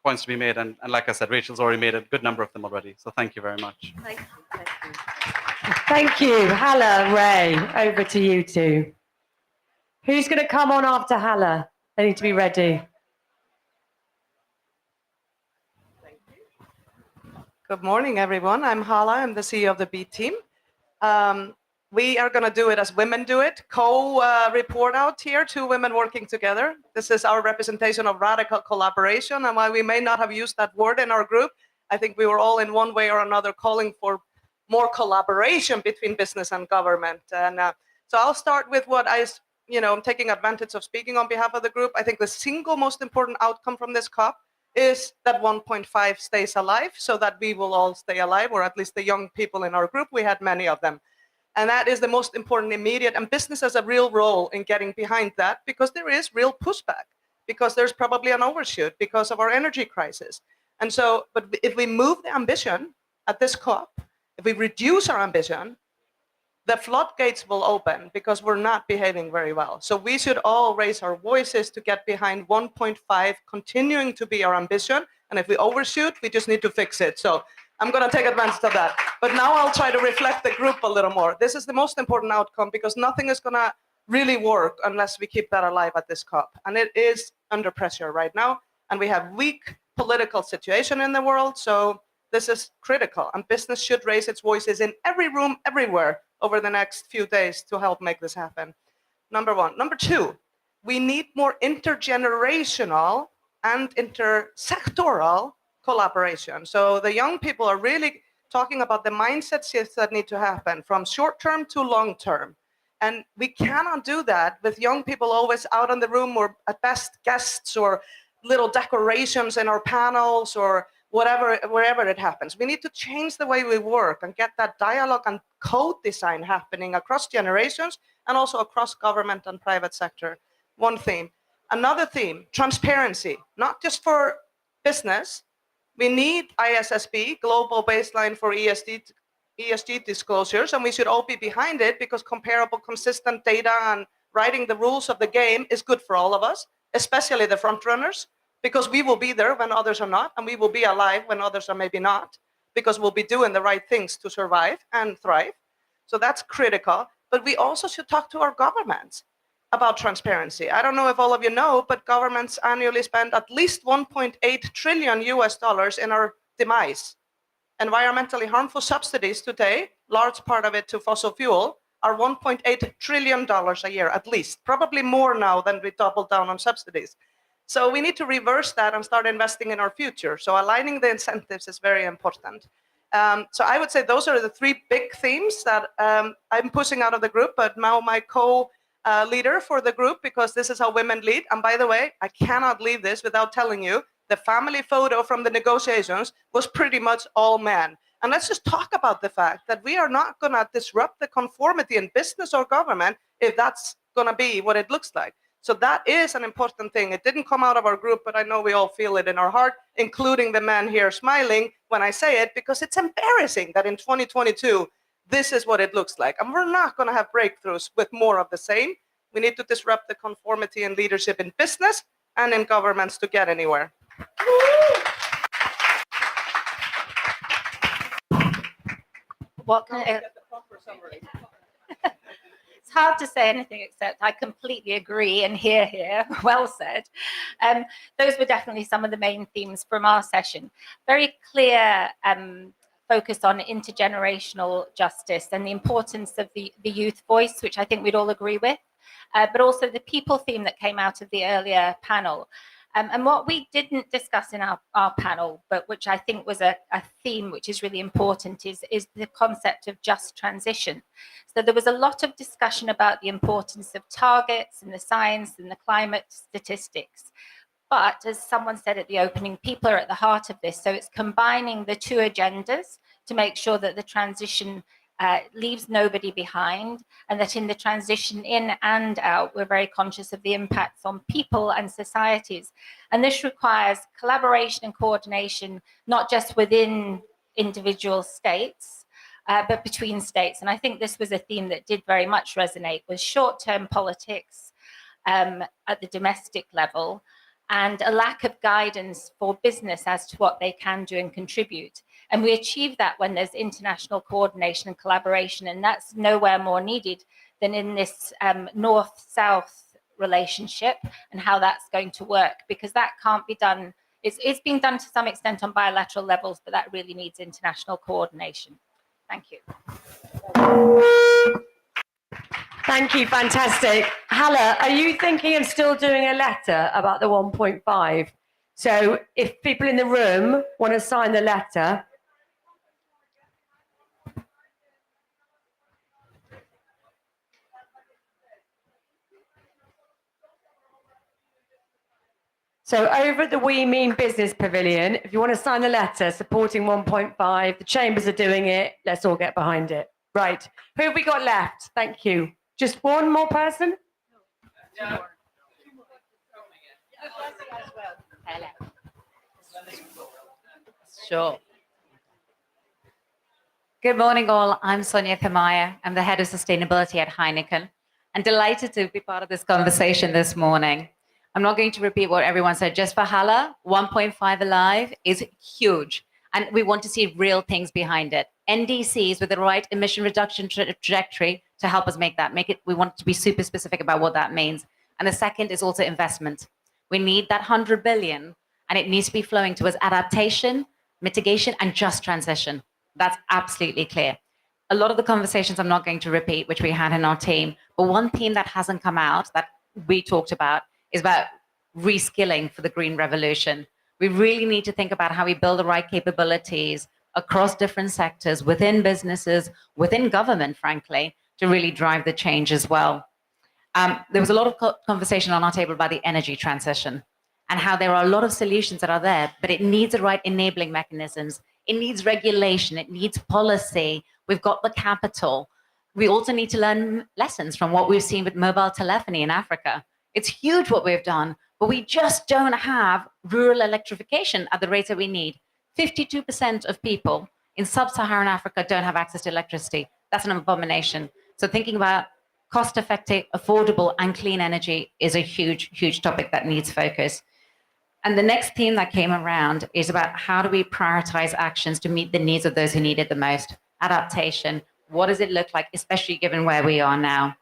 Speaker 7: points to be made, and like I said, Rachel's already made a good number of them already, so thank you very much.
Speaker 4: Thank you.
Speaker 1: Thank you. Hala, Ray, over to you two. Who's going to come on after Hala? They need to be ready.
Speaker 8: Good morning, everyone. I'm Hala. I'm the CEO of the B team. We are going to do it as women do it. Co-report out here, 2 women working together. This is our representation of radical collaboration. And while we may not have used that word in our group, I think we were all in one way or another calling for more collaboration between business and government. And so I'll start with what I'm taking advantage of speaking on behalf of the group. I think the single most important outcome from this COP is that 1.5 stays alive, so that we will all stay alive, or at least the young people in our group. We had many of them. And that is the most important immediate, and business has a real role in getting behind that, because there is real pushback, because there's probably an overshoot because of our energy crisis. And so, but if we move the ambition at this COP, if we reduce our ambition, the floodgates will open because we're not behaving very well. So we should all raise our voices to get behind 1.5 continuing to be our ambition. And if we overshoot, we just need to fix it. So I'm going to take advantage of that. But now I'll try to reflect the group a little more. This is the most important outcome, because nothing is going to really work unless we keep that alive at this COP. And it is under pressure right now. And we have weak political situation in the world. So this is critical. And business should raise its voices in every room, everywhere, over the next few days to help make this happen. Number 1. Number 2, we need more intergenerational and intersectoral collaboration. So the young people are really talking about the mindset shifts that need to happen from short term to long term. And we cannot do that with young people always out in the room, or at best guests, or little decorations in our panels, or whatever, wherever it happens. We need to change the way we work and get that dialogue and code design happening across generations and also across government and private sector. One theme. Another theme, transparency, not just for business. We need ISSB, Global Baseline for ESG disclosures, and we should all be behind it because comparable, consistent data and writing the rules of the game is good for all of us, especially the front runners, because we will be there when others are not, and we will be alive when others are maybe not, because we'll be doing the right things to survive and thrive. So that's critical. But we also should talk to our governments about transparency. I don't know if all of you know, but governments annually spend at least 1.8 trillion US dollars in our demise. Environmentally harmful subsidies today, large part of it to fossil fuel, are $1.8 trillion a year at least, probably more now than we double down on subsidies. So we need to reverse that and start investing in our future. So aligning the incentives is very important. So I would say those are the three big themes that I'm pushing out of the group, but now my co-leader for the group, because this is how women lead. And by the way, I cannot leave this without telling you, the family photo from the negotiations was pretty much all men. And let's just talk about the fact that we are not going to disrupt the conformity in business or government if that's going to be what it looks like. So that is an important thing. It didn't come out of our group, but I know we all feel it in our heart, including the man here smiling when I say it, because it's embarrassing that in 2022, this is what it looks like. And we're not going to have breakthroughs with more of the same. We need to disrupt the conformity in leadership in business and in governments to get anywhere.
Speaker 9: What can I, it's hard to say anything except I completely agree and hear, well said. Those were definitely some of the main themes from our session. Very clear focus on intergenerational justice and the importance of the youth voice, which I think we'd all agree with, but also the people theme that came out of the earlier panel. And what we didn't discuss in our panel, but which I think was a theme which is really important, is the concept of just transition. So there was a lot of discussion about the importance of targets and the science and the climate statistics. But as someone said at the opening, people are at the heart of this. So it's combining the two agendas to make sure that the transition leaves nobody behind, and that in the transition in and out, we're very conscious of the impacts on people and societies. And this requires collaboration and coordination, not just within individual states, but between states. And I think this was a theme that did very much resonate with short-term politics at the domestic level, and a lack of guidance for business as to what they can do and contribute. And we achieve that when there's international coordination and collaboration, and that's nowhere more needed than in this north-south relationship and how that's going to work, because that can't be done. It's being done to some extent on bilateral levels, but that really needs international coordination. Thank you.
Speaker 1: Thank you, fantastic. Hala, are you thinking of still doing a letter about the 1.5? So if people in the room want to sign the letter, so over at the We Mean Business Pavilion, if you want to sign the letter supporting 1.5, the chambers are doing it. Let's all get behind it. Right. Who have we got left? Thank you. Just one more person?
Speaker 9: Yeah.
Speaker 10: Sure. Good morning, all. I'm Sonia Kamaya. I'm the head of sustainability at Heineken, and delighted to be part of this conversation this morning. I'm not going to repeat what everyone said. Just for Hala, 1.5 Alive is huge, and we want to see real things behind it. NDCs with the right emission reduction trajectory to help us make that. We want to be super specific about what that means. And the second is also investment. We need that 100 billion, and it needs to be flowing towards adaptation, mitigation, and just transition. That's absolutely clear. A lot of the conversations I'm not going to repeat, which we had in our team, but one theme that hasn't come out that we talked about is about reskilling for the green revolution. We really need to think about how we build the right capabilities across different sectors, within businesses, within government, frankly, to really drive the change as well. There was a lot of conversation on our table about the energy transition and how there are a lot of solutions that are there, but it needs the right enabling mechanisms. It needs regulation, it needs policy. We've got the capital. We also need to learn lessons from what we've seen with mobile telephony in Africa. It's huge what we've done, but we just don't have rural electrification at the rate that we need. 52% of people in sub-Saharan Africa don't have access to electricity. That's an abomination. So thinking about cost-effective, affordable, and clean energy is a huge, huge topic that needs focus. And the next theme that came around is about how do we prioritize actions to meet the needs of those who need it the most? Adaptation. What does it look like, especially given where we are now?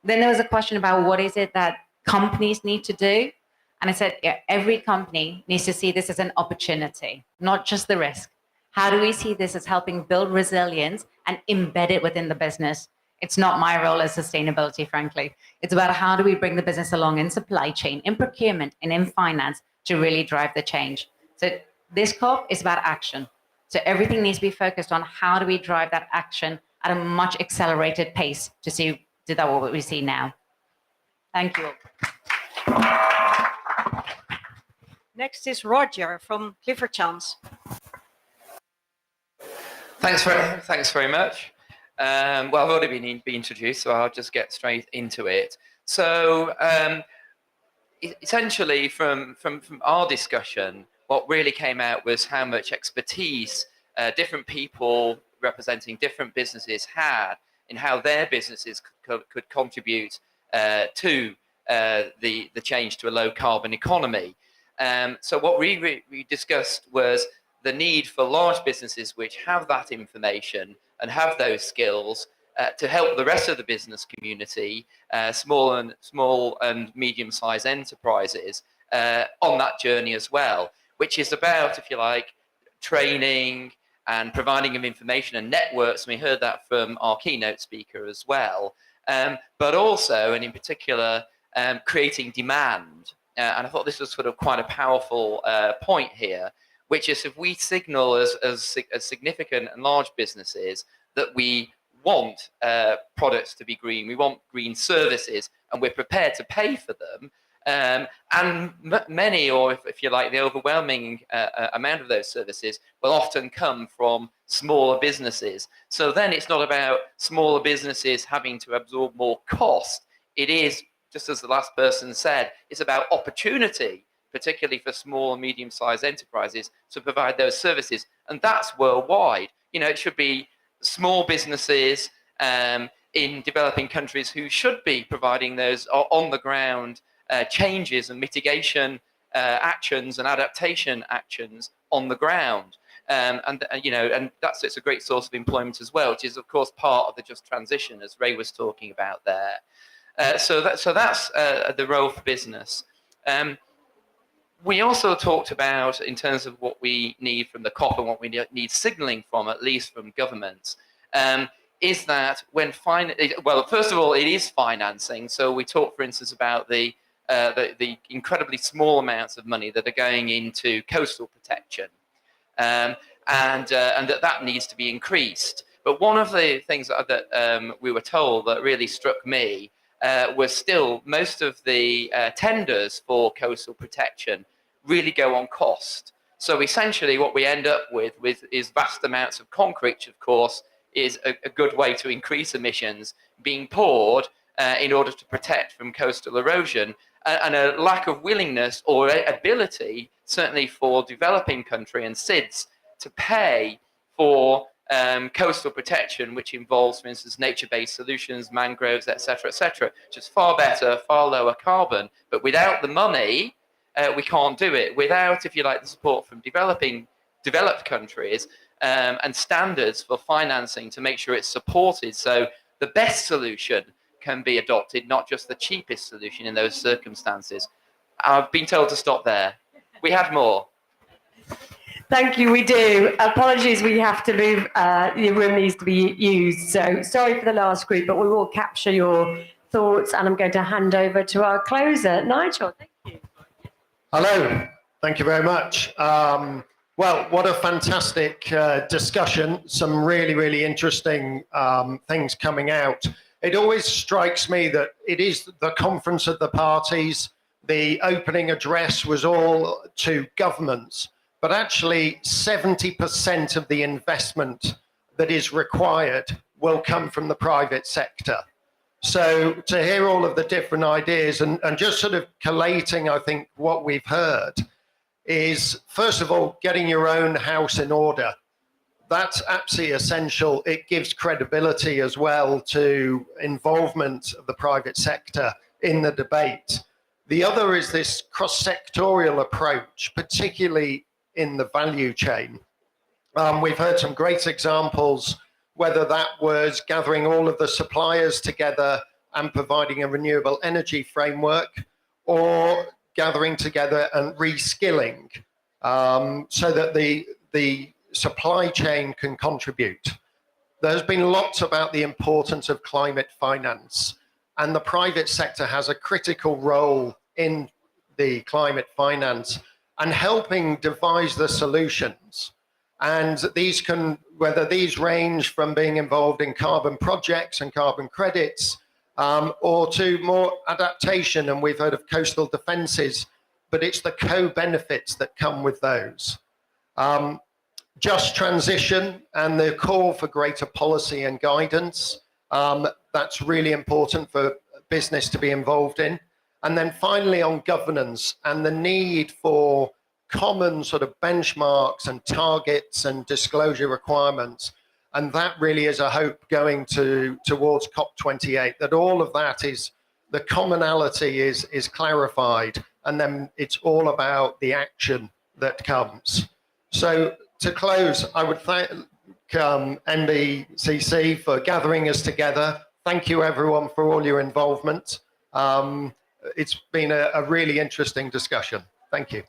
Speaker 10: Then there was a question about what is it that companies need to do? And I said, yeah, every company needs to see this as an opportunity, not just the risk. How do we see this as helping build resilience and embed it within the business? It's not my role as sustainability, frankly. It's about how do we bring the business along in supply chain, in procurement, and in finance to really drive the change. So this COP is about action. So everything needs to be focused on how do we drive that action at a much accelerated pace to see do that what we see now. Thank you.
Speaker 4: Next is Roger from Clifford Chance.
Speaker 11: Thanks very much. Well, I've already been introduced, so I'll just get straight into it. So essentially from our discussion, what really came out was how much expertise different people representing different businesses had in how their businesses could contribute to the change to a low carbon economy. So what we discussed was the need for large businesses which have that information and have those skills to help the rest of the business community, small and medium-sized enterprises, on that journey as well, which is about, if you like, training and providing of information and networks. And we heard that from our keynote speaker as well, but also, and in particular, creating demand. And I thought this was sort of quite a powerful point here, which is if we signal as significant and large businesses that we want products to be green, we want green services, and we're prepared to pay for them. And many, or if you like, the overwhelming amount of those services will often come from smaller businesses. So then it's not about smaller businesses having to absorb more cost. It is, just as the last person said, it's about opportunity, particularly for small and medium-sized enterprises, to provide those services. And that's worldwide. You know, it should be small businesses in developing countries who should be providing those on-the-ground changes and mitigation actions and adaptation actions on the ground. And that's, it's a great source of employment as well, which is, of course, part of the just transition, as Ray was talking about there. So that's the role for business. We also talked about, in terms of what we need from the COP and what we need signaling from, at least from governments, is that when well, first of all, it is financing. So we talked, for instance, about the incredibly small amounts of money that are going into coastal protection, and that needs to be increased. But one of the things that we were told that really struck me was still most of the tenders for coastal protection really go on cost. So essentially what we end up with is vast amounts of concrete, which of course is a good way to increase emissions, being poured in order to protect from coastal erosion, and a lack of willingness or ability, certainly for developing country and SIDS, to pay for coastal protection, which involves, for instance, nature-based solutions, mangroves, etc., which is far better, far lower carbon. But without the money, we can't do it. Without, if you like, the support from developed countries and standards for financing to make sure it's supported, so the best solution can be adopted, not just the cheapest solution in those circumstances. I've been told to stop there. We had more.
Speaker 1: Thank you, we do. Apologies, we have to move, your room needs to be used. So sorry for the last group, but we will capture your thoughts, and I'm going to hand over to our closer, Nigel. Thank you.
Speaker 12: Hello, thank you very much. Well, what a fantastic discussion. Some really, really interesting things coming out. It always strikes me that it is the conference of the parties. The opening address was all to governments, but actually 70% of the investment that is required will come from the private sector. So to hear all of the different ideas and just sort of collating, I think what we've heard is, first of all, getting your own house in order. that's absolutely essential. It gives credibility as well to involvement of the private sector in the debate. The other is this cross-sectorial approach, particularly in the value chain. We've heard some great examples, whether that was gathering all of the suppliers together and providing a renewable energy framework, or gathering together and reskilling so that the supply chain can contribute. There's been lots about the importance of climate finance, and the private sector has a critical role in the climate finance and helping devise the solutions. And these can, whether these range from being involved in carbon projects and carbon credits, or to more adaptation, and we've heard of coastal defences, but it's the co-benefits that come with those. Just transition and the call for greater policy and guidance, that's really important for business to be involved in. And then finally on governance and the need for common sort of benchmarks and targets and disclosure requirements. And that really is a hope going towards COP28, that all of that is, the commonality is clarified, and then it's all about the action that comes. So to close, I would thank NBCC for gathering us together. Thank you everyone for all your involvement. It's been a really interesting discussion. Thank you.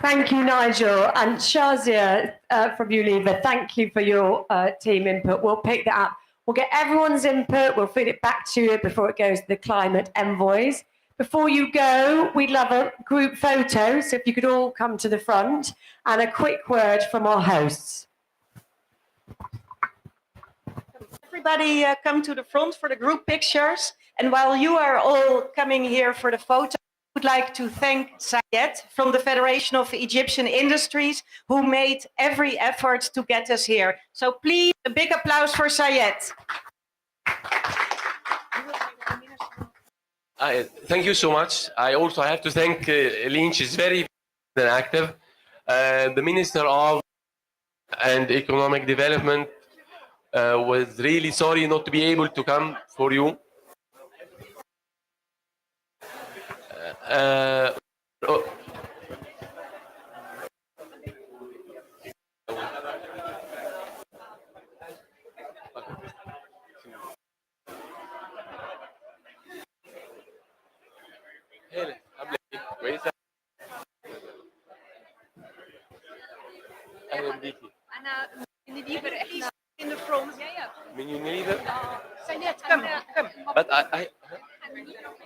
Speaker 1: Thank you, Nigel. And Shazia from Unilever, thank you for your team input. We'll pick that up. We'll get everyone's input. We'll feed it back to you before it goes to the climate envoys. Before you go, we'd love a group photo. So if you could all come to the front, and a quick word from our hosts.
Speaker 4: Everybody come to the front for the group pictures. And while you are all coming here for the photo, I would like to thank Sayed from the Federation of Egyptian Industries, who made every effort to get us here. So please, a big applause for Sayed.
Speaker 5: Thank you so much. I also have to thank Lynn. She's very active. The Minister of Economic Development was really sorry not to be able to come for you. كويسة. أهلا بيكي.
Speaker 13: أنا من يونيليفر إحنا in the front.
Speaker 5: من يونيليفر.
Speaker 13: سيد come.
Speaker 5: But I